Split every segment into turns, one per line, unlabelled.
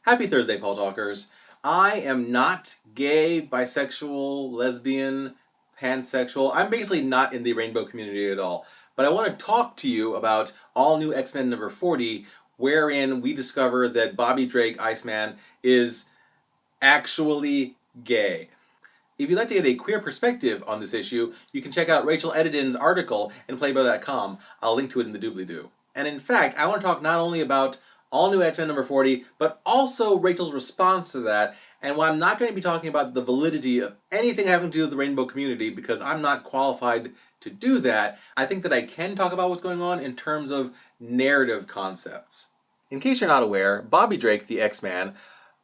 Happy Thursday, Paul Talkers. I am not gay, bisexual, lesbian, pansexual. I'm basically not in the rainbow community at all. But I want to talk to you about all new X-Men number 40, wherein we discover that Bobby Drake, Iceman, is actually gay. If you'd like to get a queer perspective on this issue, you can check out Rachel Edidin's article in Playboy.com. I'll link to it in the doobly-doo. And in fact, I want to talk not only about all new X-Men number 40, but also Rachel's response to that, and why I'm not going to be talking about the validity of anything having to do with the rainbow community, because I'm not qualified to do that. I think that I can talk about what's going on in terms of narrative concepts. In case you're not aware, Bobby Drake, the X-Man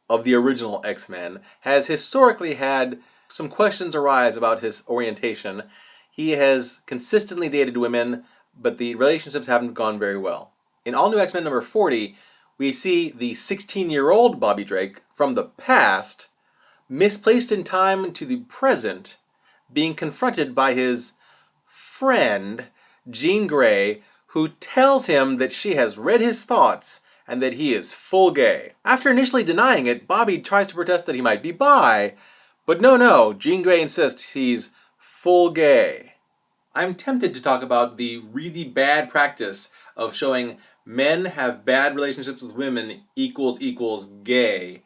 of the original X-Men, has historically had some questions arise about his orientation. He has consistently dated women, but the relationships haven't gone very well. In All New X-Men number 40, we see the 16-year-old Bobby Drake from the past, misplaced in time to the present, being confronted by his friend, Jean Grey, who tells him that she has read his thoughts and that he is full gay. After initially denying it, Bobby tries to protest that he might be bi, but no, Jean Grey insists he's full gay. I'm tempted to talk about the really bad practice of showing men have bad relationships with women equals gay.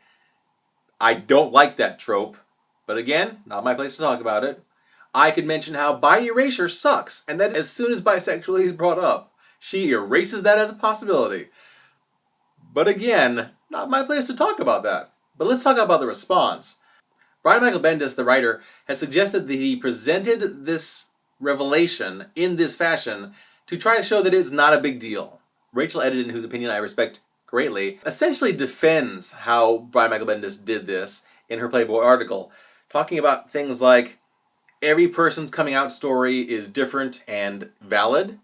I don't like that trope, but again, not my place to talk about it. I could mention how bi-erasure sucks, and that as soon as bisexuality is brought up, she erases that as a possibility. But again, not my place to talk about that. But let's talk about the response. Brian Michael Bendis, the writer, has suggested that he presented this revelation in this fashion to try to show that it's not a big deal. Rachel Edidin, whose opinion I respect greatly, essentially defends how Brian Michael Bendis did this in her Playboy article, talking about things like every person's coming out story is different and valid.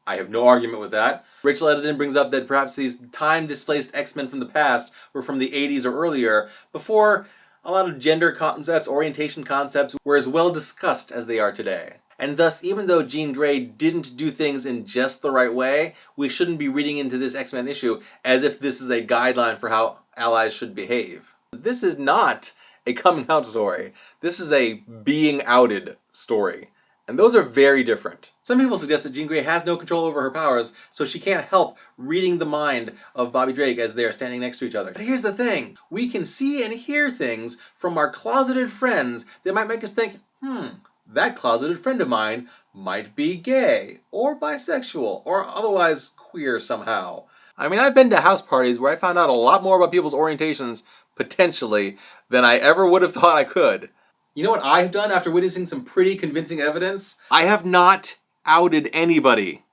I have no argument with that. Rachel Edidin brings up that perhaps these time-displaced X-Men from the past were from the 80s or earlier, before a lot of gender concepts, orientation concepts were as well discussed as they are today. And thus, even though Jean Grey didn't do things in just the right way, we shouldn't be reading into this X-Men issue as if this is a guideline for how allies should behave. This is not a coming out story. This is a being outed story. And those are very different. Some people suggest that Jean Grey has no control over her powers, so she can't help reading the mind of Bobby Drake as they are standing next to each other. But here's the thing. We can see and hear things from our closeted friends that might make us think, that closeted friend of mine might be gay, or bisexual, or otherwise queer somehow. I mean, I've been to house parties where I found out a lot more about people's orientations, potentially, than I ever would have thought I could. You know what I've done after witnessing some pretty convincing evidence? I have not outed anybody.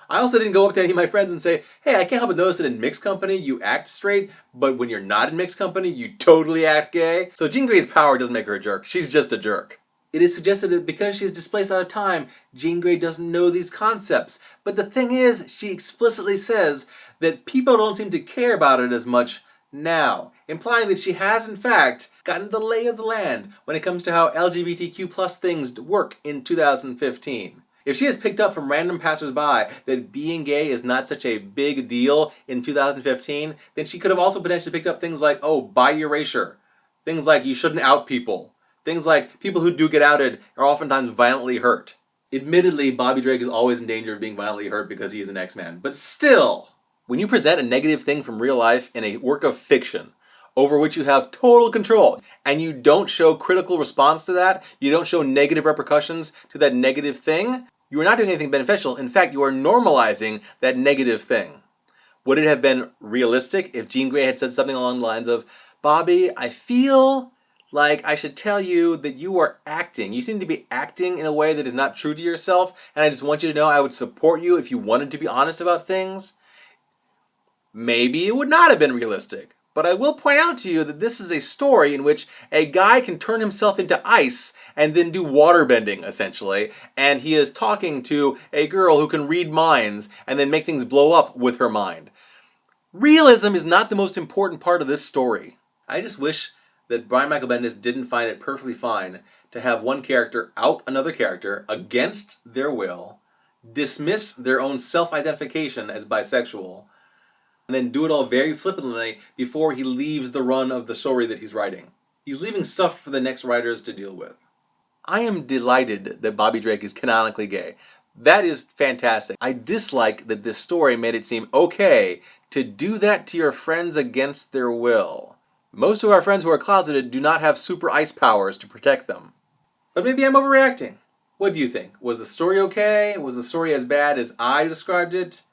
I also didn't go up to any of my friends and say, hey, I can't help but notice that in mixed company you act straight, but when you're not in mixed company you totally act gay. So Jean Grey's power doesn't make her a jerk. She's just a jerk. It is suggested that because she is displaced out of time, Jean Grey doesn't know these concepts. But the thing is, she explicitly says that people don't seem to care about it as much now, implying that she has, in fact, gotten the lay of the land when it comes to how LGBTQ plus things work in 2015. If she has picked up from random passersby that being gay is not such a big deal in 2015, then she could have also potentially picked up things like, bi-erasure. Things like you shouldn't out people. Things like people who do get outed are oftentimes violently hurt. Admittedly, Bobby Drake is always in danger of being violently hurt because he is an X-Man. But still, when you present a negative thing from real life in a work of fiction, over which you have total control, and you don't show critical response to that, you don't show negative repercussions to that negative thing, you are not doing anything beneficial. In fact, you are normalizing that negative thing. Would it have been realistic if Jean Grey had said something along the lines of, Bobby, I feel like I should tell you that you are acting. You seem to be acting in a way that is not true to yourself, and I just want you to know I would support you if you wanted to be honest about things. Maybe it would not have been realistic. But I will point out to you that this is a story in which a guy can turn himself into ice and then do waterbending, essentially, and he is talking to a girl who can read minds and then make things blow up with her mind. Realism is not the most important part of this story. I just wish that Brian Michael Bendis didn't find it perfectly fine to have one character out another character against their will, dismiss their own self-identification as bisexual, and then do it all very flippantly before he leaves the run of the story that he's writing. He's leaving stuff for the next writers to deal with. I am delighted that Bobby Drake is canonically gay. That is fantastic. I dislike that this story made it seem okay to do that to your friends against their will. Most of our friends who are closeted do not have super ice powers to protect them. But maybe I'm overreacting. What do you think? Was the story okay? Was the story as bad as I described it?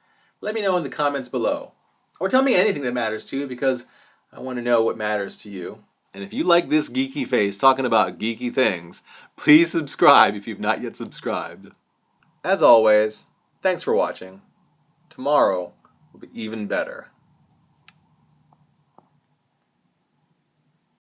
Let me know in the comments below. Or tell me anything that matters to you, because I want to know what matters to you. And if you like this geeky face talking about geeky things, please subscribe if you've not yet subscribed. As always, thanks for watching. Tomorrow will be even better.